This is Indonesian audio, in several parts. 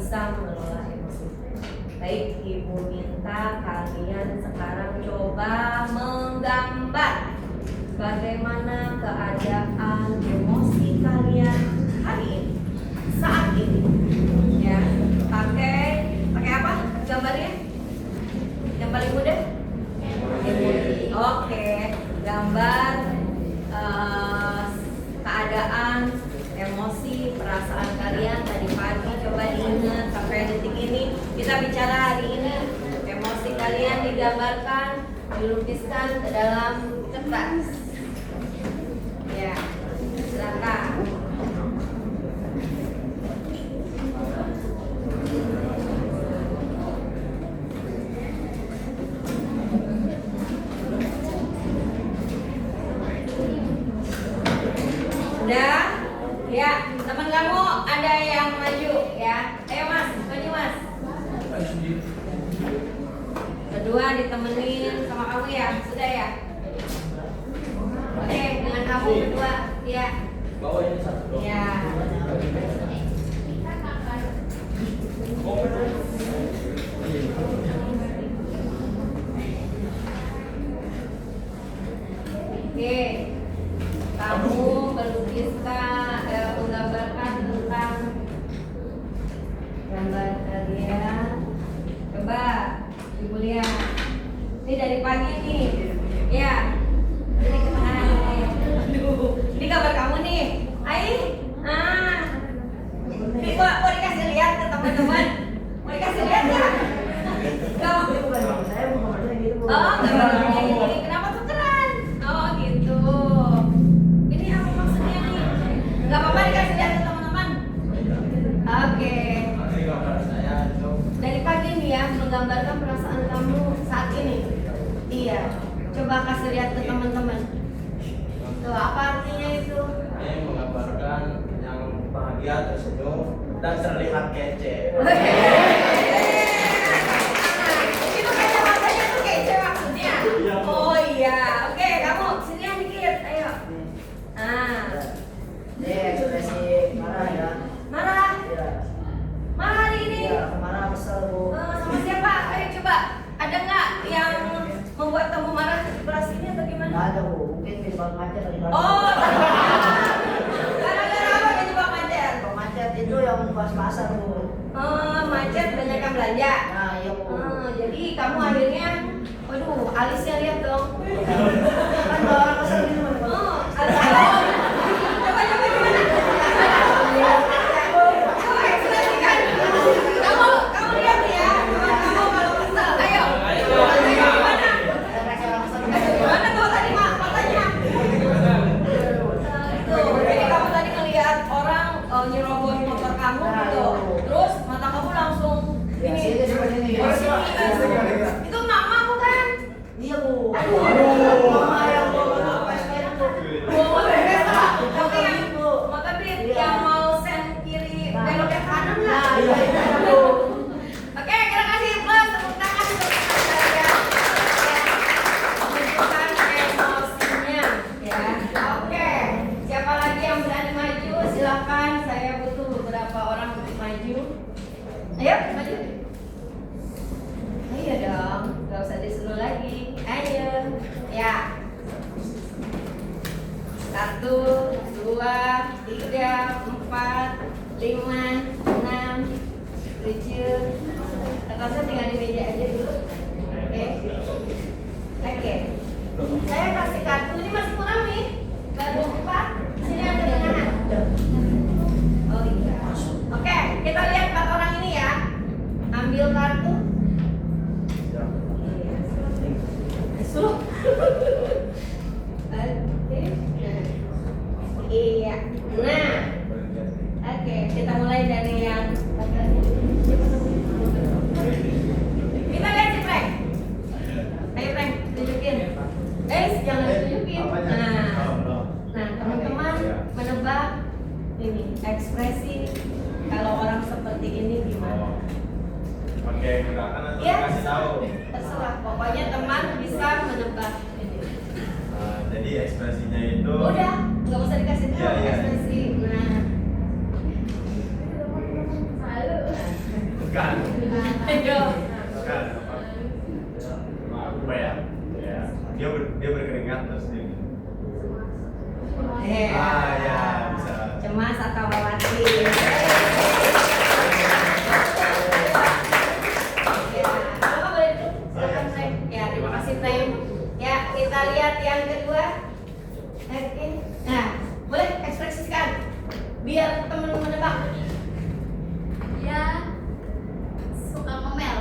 bisa mengelola emosi. Baik, Ibu minta kalian sekarang coba menggambar bagaimana keadaan emosi kalian hari ini, saat ini. Ya, pakai apa gambarnya? Yang paling mudah? Emoji. Oke, gambar keadaan emosi, perasaan kalian tadi pagi. Coba diingat sampai detik ini. Kita bicara hari ini. Emosi kalian digambarkan, dilukiskan ke dalam kertas. Ya, silakan. Udah? Ya, teman kamu ada yang maju ya. Ayo Mas, maju Mas. Kedua ditemenin sama kamu ya, sudah ya? Oke, dengan kamu kedua, ya. Bawain satu. Ya. Oke, kamu melukiskan, menggambarkan tentang gambar kalian. Coba Ibu lihat. Ini dari pagi nih, ya. Ini kemana nih? Aduh, ini gambar kamu nih. Ini mau dikasih lihat ke teman-teman. Mau dikasih lihat nggak? Oh, gambarnya ini. Kenapa tuh keren? Oh, gitu. Ini apa maksudnya nih? Gak apa-apa dikasih lihat ke teman-teman. Oke. Dari pagi nih ya, menggambarkan perasaan kamu saat ini. Iya. Coba kasih lihat ke teman-teman. Tuh, apa artinya itu? Ini menggambarkan yang bahagia, tersenyum, dan terlihat kece. Itu kece matanya tuh kece maksudnya. Oh iya. Oke, kamu sini yang dikit. Ayo. Ini ekspresi marah ya. Marah. Iya. Marah hari ini. Iya, marah besar Bu. Sama siapa? Ayo coba. Ada nggak yang membuat kamu marah keras ini atau gimana? Nggak ada Bu, mungkin penyebab macet lagi. Oh, gara-gara apa penyebab macet? Macet itu yang pas-pasan Bu. Macet banyak yang belanja. Nah iya Bu. Jadi kamu akhirnya, waduh, alisnya lihat dong. Kan kalau orang kesel gitu Bu. Alis. Coba gimana? Coba ekspresikan. Kamu lihat ya. Kamu kalau kesel, ayo. Gimana? Gimana tuh tadi matanya? Tuh, jadi kamu tadi ngelihat orang nyerobot motor kamu gitu. Terus mata kamu langsung ini. Itu mama bukan? Iya Bu. Aduh. Mama yang bawa Vespa itu. Bawa Vespa. Tapi yang Bu. motor yang mau sen kiri belok ke kanan lah. Iya Bu. Oke, kita kasih plus tepuk tangan untuk saya. Menunjukkan emosinya, ya. Oke, siapa lagi yang berani maju? Silakan. Saya butuh beberapa orang untuk maju. Ayo, maju. Ayo dong, nggak usah disuruh lagi. Ayo, ya. 1, 2, 3, 4, 5, 6, 7. Kertasnya tinggal di meja aja dulu. Oke. Saya kasih kartu, ini masih kurang nih. Baru 4. Sini ada tengahan. Oh iya. Oke, kita lihat 4 orang ini ya. Ambil kartu. Suruh. Iya. Nah. Oke, kita mulai dari yang kita lihat si Frank. Ayo Frank, tunjukin. Jangan tunjukin. Nah, teman-teman menebak ini ekspresi kalau orang seperti ini gimana? Oke, gerakan atau Ya, kasih tahu. terserah. Pokoknya teman bisa menebak ini. Jadi ekspresinya itu. Udah, nggak usah dikasih tahu Iya, iya. ekspresi. Nah. Bukan. Ayo. Bukan. Apa ya? Ya. Dia berkeringat terus dia. Ya bisa. Cemas atau khawatir? Ya, Bapak boleh duduk? Silakan, Teh. Ya, terima kasih, Teh. Ya, kita lihat yang kedua. Oke. Nah, boleh ekspresikan biar teman-teman menebak. Dia suka ngomel.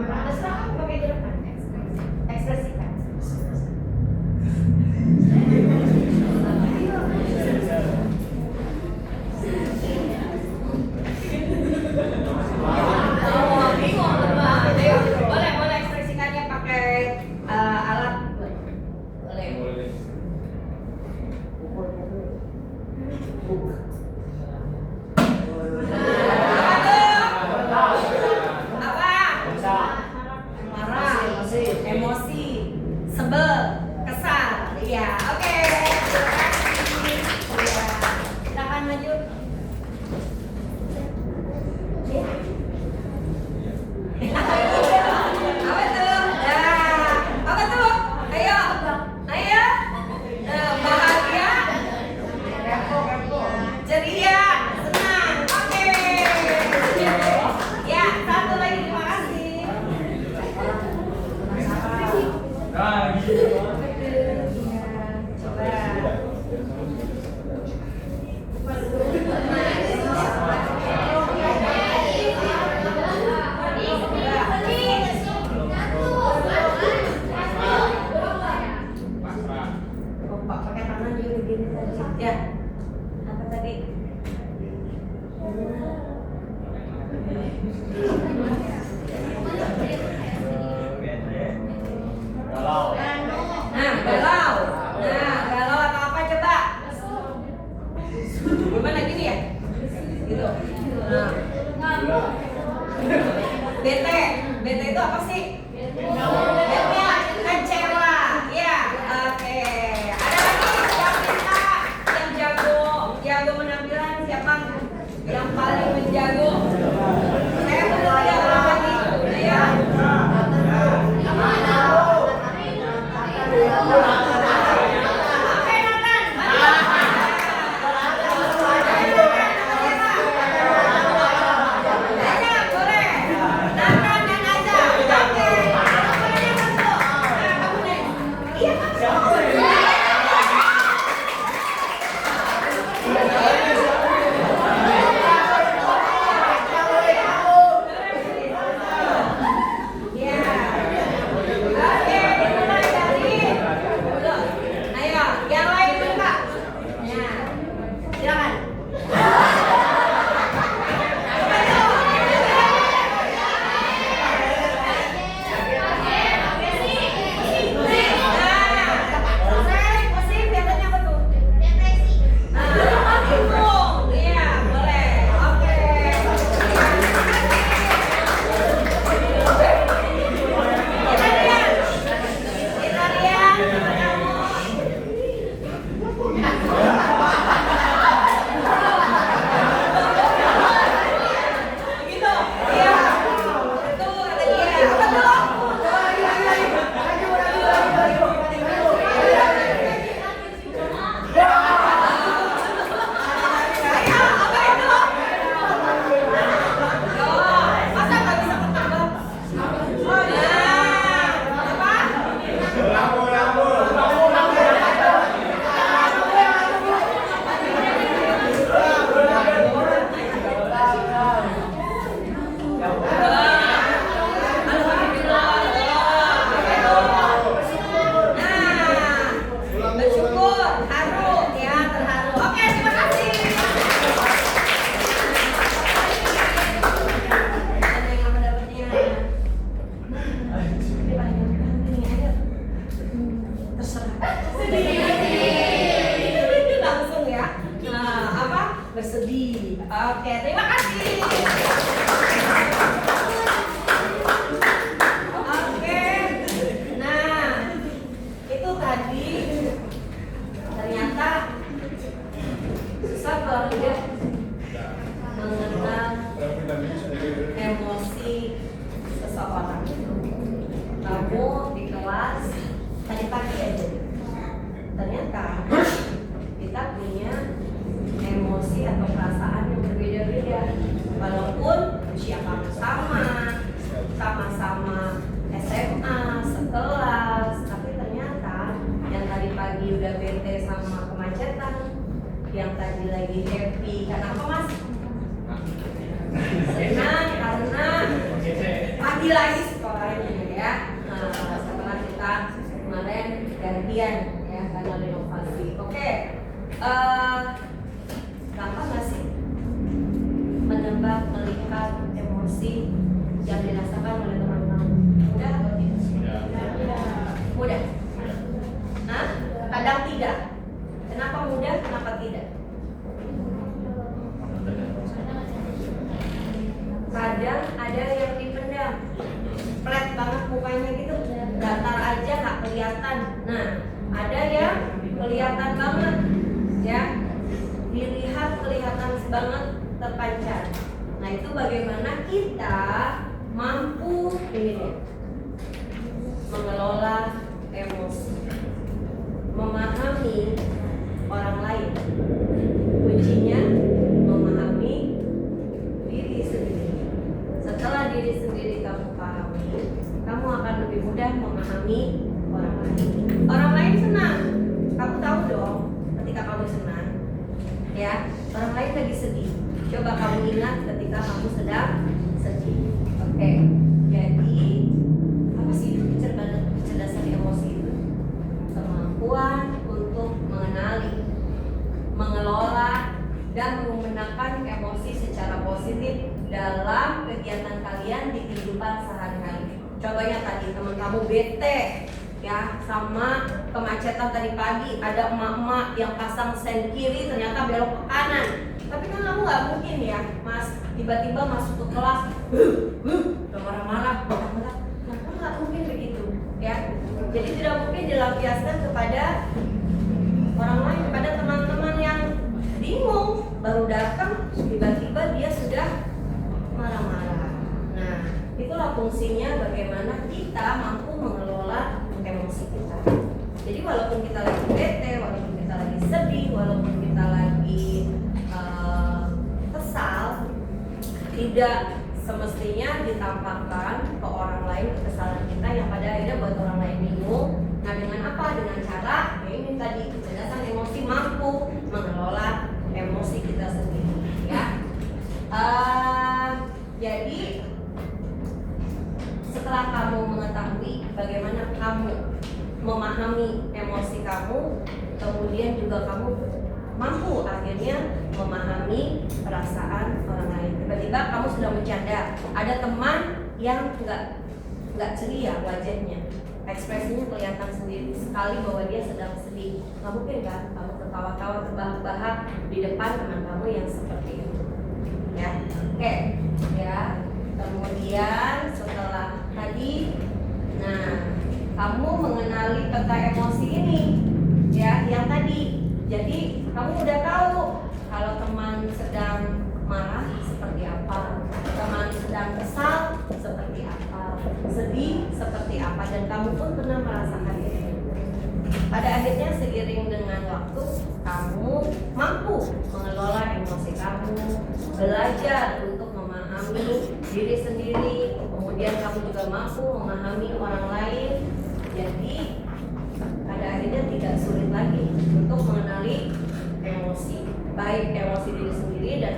Terserah kamu pakai di depan. Ekspresikan. Oh, bingung Bapak. Ayo, boleh ekspresikannya pakai alat. Boleh. Marah, emosi, sebel, kesal. Iya, oke. Terima kasih. Iya. Silakan maju. Iya. Apa tuh? Nah, apa tuh? Ayo. Bahagia, ceria, senang. Oke. Ya, satu lagi, terima kasih. Pak pakai tangan juga begini tadi. Ya. Apa tadi? Galau. Galau. Galau atau apa coba? Gimana gini ya? Gitu. Nah. Bete itu apa sih? Bete, kecewa. Ya, oke. Ada lagi yang minta yang jago menampilan siapa? Yang paling menjago? Saya belum ada orang lagi. Ya. Oke, Nathan. Aja, boleh. Nathan dan Aja. Oke. Pokoknya masuk. Nah, kamu nih. Iya, kamu. Ya. Oke, dimulai dari dulu. Ayo, yang lain dulu, Kak. Ya. Silakan. Musik biasanya apa tuh? Bingung. Iya, boleh. Oke. Kita lihat sama kamu. Begitu? Iya. Itu kata dia. Apa tuh? Ayo, apa itu? Oh, masa nggak bisa ketebak? Oh, nah. Apa? Nah, bersyukur, haru, ya terharu. Oke, terima kasih. Ada yang apa dapatnya? Terserah. Langsung ya. Nah, apa? Bersedih. Oke, terima kasih. Oke. Nah, itu tadi ternyata susah kalau dia mengenal yang tadi lagi happy. Kenapa Mas? Senang karena pagi lagi sekolahnya ya. Nah, setelah kita kemarin gantian ya karena renovasi. Oke, gampang nggak sih menebak, melihat emosi yang dirasakan oleh teman-teman? Mudah atau tidak? Mudah. Nah, kadang tidak. Kenapa mudah? Kenapa tidak? Kadang ada yang dipendam, flat banget mukanya gitu, datar aja nggak kelihatan. Nah, ada yang kelihatan banget, ya, dilihat kelihatan banget terpancar. Nah, itu bagaimana kita mampu ini deh, mengelola emosi, memahami orang lain. Kuncinya memahami diri sendiri. Setelah diri sendiri kamu pahami, kamu akan lebih mudah memahami orang lain. Orang lain senang, kamu tahu dong ketika kamu senang, ya. Orang lain lagi sedih, coba kamu ingat ketika kamu sedang sedih. Oke, jadi apa sih itu kecerdasan emosi itu? Kemampuan untuk mengenali, mengelola, dan menggunakan emosi secara positif dalam kegiatan kalian di kehidupan sehari-hari. Contohnya tadi teman kamu bete ya sama kemacetan tadi pagi, ada emak-emak yang pasang sen kiri ternyata belok ke kanan. Tapi kan kamu nggak mungkin ya Mas tiba-tiba masuk ke kelas udah marah-marah. Kamu nggak mungkin begitu ya. Jadi tidak mungkin dilampiaskan kepada orang lain, kepada teman-teman yang bingung baru datang tiba-tiba dia sudah marah-marah. Nah, itulah fungsinya bagaimana kita mampu mengelola emosi kita. Jadi walaupun kita lagi bete, walaupun kita lagi sedih, walaupun kita lagi kesal, tidak semestinya ditampakkan ke orang lain kekesalan kita yang pada akhirnya buat orang lain bingung. Nah, dengan apa? Dengan cara ya ini tadi, kecerdasan emosi, mampu mengelola emosi kita sendiri ya. Jadi setelah kamu mengetahui bagaimana kamu memahami emosi kamu, kemudian juga kamu mampu akhirnya memahami perasaan orang lain. Tiba-tiba kamu sudah bercanda, ada teman yang nggak ceria wajahnya, ekspresinya kelihatan sendiri sekali bahwa dia sedang sedih. Nggak mungkin kan kamu ketawa-tawa terbahak-bahak di depan teman kamu yang seperti itu ya. Oke ya. Kemudian setelah tadi, nah kamu mengenali peta emosi ini ya yang tadi. Jadi kamu udah tahu kalau teman sedang marah seperti apa, teman sedang kesal seperti apa, sedih seperti apa, dan kamu pun pernah merasakan itu. Pada akhirnya seiring dengan waktu kamu mampu mengelola emosi kamu, belajar untuk memahami diri sendiri, kemudian kamu juga mampu memahami orang lain. Jadi pada akhirnya tidak sulit lagi untuk mengenali emosi, baik emosi diri sendiri dan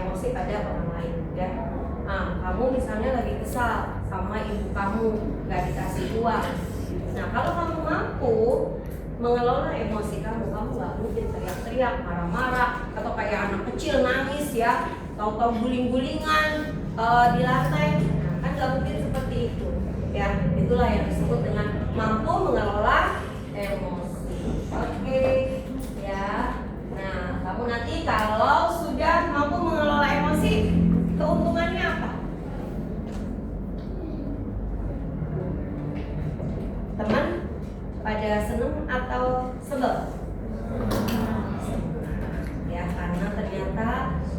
emosi pada orang lain ya. Nah, kamu misalnya lagi kesal sama ibu kamu, gak dikasih uang. Nah, kalau kamu mampu mengelola emosi kamu gak mungkin teriak-teriak, marah-marah, atau kayak anak kecil nangis ya, tahu-tahu guling-gulingan di lantai. Nah, kan gak mungkin seperti itu ya. Itulah yang disebut dengan mampu mengelola emosi. Oke ya. Nah, kamu nanti kalau sudah mampu mengelola emosi, keuntungannya apa? Teman pada seneng atau sebel? Ya, karena ternyata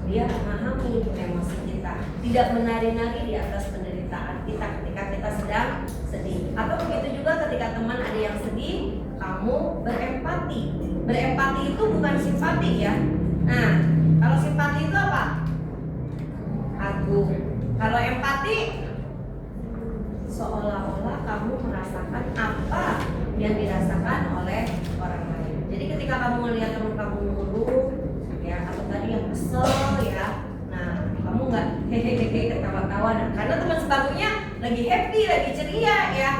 dia memahami emosi kita, tidak menari-nari di atas penderitaan kita ketika kita sedang sedih. Atau begitu juga ketika teman ada yang sedih, kamu berempati. Berempati itu bukan simpati ya. Nah, kalau simpati itu apa? Agung. Kalau empati, seolah-olah kamu merasakan apa yang dirasakan oleh orang lain. Jadi ketika kamu melihat teman kamu murung, ketawa. Karena teman sebangkunya lagi happy, lagi ceria ya.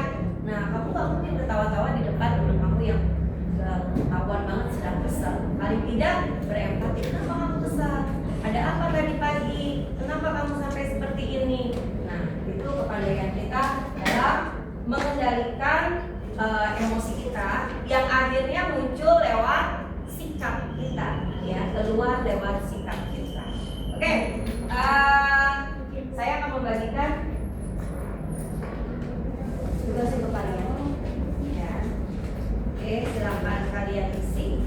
Nah, kamu nggak mungkin ketawa-tawa di depan teman kamu yang ketahuan banget sedang kesal. Paling tidak berempati. Kenapa kamu kesal? Ada apa tadi pagi? Kenapa kamu sampai seperti ini? Nah, itu kepandaian kita dalam mengendalikan emosi kita yang akhirnya muncul lewat sikap kita, ya, keluar lewat sikap kita. Oke, saya akan membagikan tugas untuk kalian. Ya. Oke, silakan kalian isi.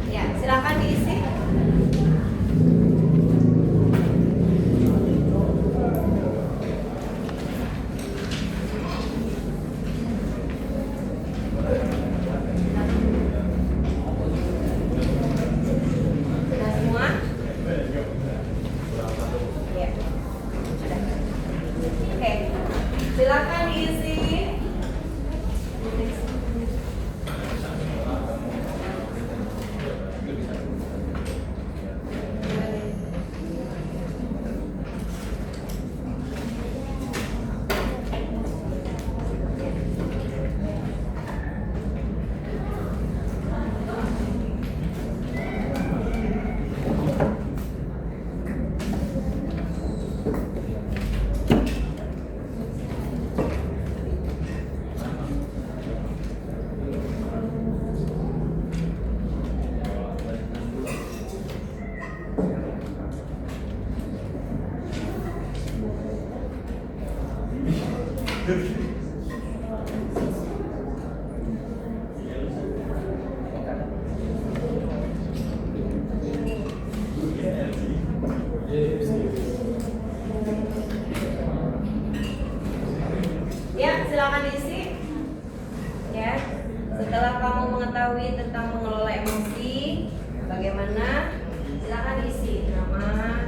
Ya, silakan diisi. Sudah semua? Ya. Sudah. Oke. Silakan diisi. Ya, silakan diisi. Ya, setelah kamu mengetahui tentang mengelola emosi, bagaimana? Silakan diisi nama.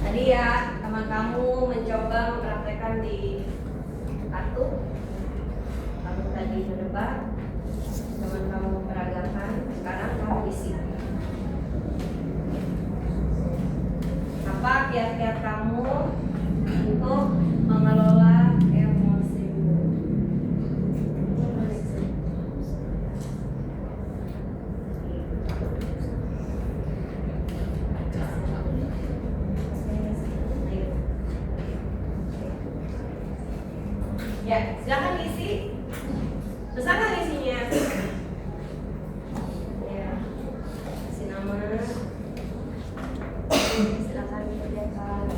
Tadi ya, teman kamu mencoba mempraktekkan di kartu. Kamu tadi menebak, teman kamu memperagakan. Sekarang kamu isi. Apa kiat-kiat kamu untuk mengelola emosimu? Ya, silakan isi. Besar kan isinya? Ya, isi nama. Silakan dikerjakan.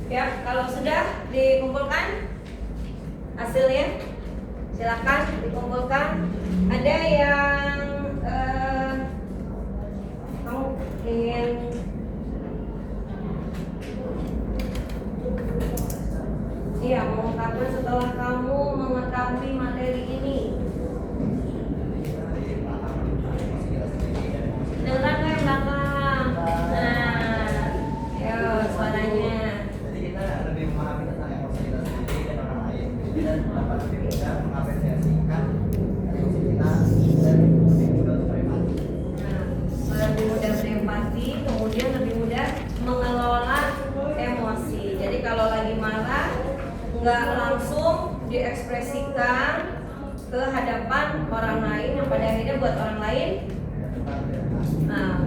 Ya, kalau sudah dikumpulkan hasilnya, silakan dikumpulkan. Ada yang kamu ingin mengungkapkan lakukan setelah kamu mengetahui materi ini? Dengar nggak yang belakang? Nah, yo suaranya. Jadi kita lebih memahami tentang emosi kita sendiri dan orang lain. Jadi kita dapat lebih mudah mengapresiasikan emosi kita dan lebih mudah untuk empati. Nah, lebih mudah berempati, kemudian lebih mudah mengelola emosi. Jadi kalau lagi marah, nggak langsung diekspresikan ke hadapan orang lain yang pada akhirnya buat orang lain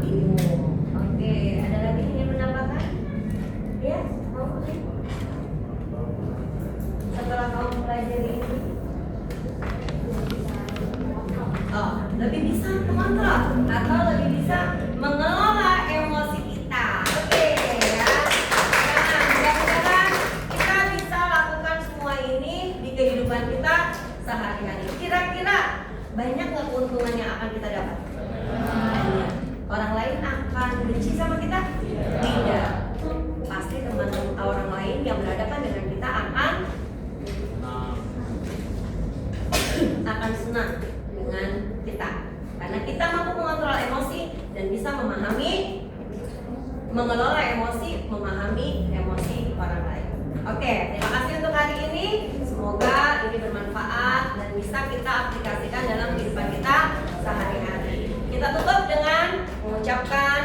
bingung. Oke, ada lagi yang ingin menambahkan? Ya, mau boleh. Setelah kamu pelajari ini, lebih bisa mengontrol atau lebih bisa mengelola emosi kita. Oke, ya. Nah, mudah-mudahan kita bisa lakukan semua ini di kehidupan kita sehari-hari. Kira-kira banyak nggak keuntungan yang akan kita dapat? Banyak. Orang lain akan benci sama kita? Tidak. Pasti teman-teman orang lain yang berhadapan dengan kita akan senang dengan kita karena kita mampu mengontrol emosi dan bisa mengelola emosi, memahami emosi orang lain. Oke, terima kasih untuk hari ini. Semoga ini bermanfaat dan bisa kita aplikasikan dalam kehidupan kita sehari-hari. Kita tutup dengan mengucapkan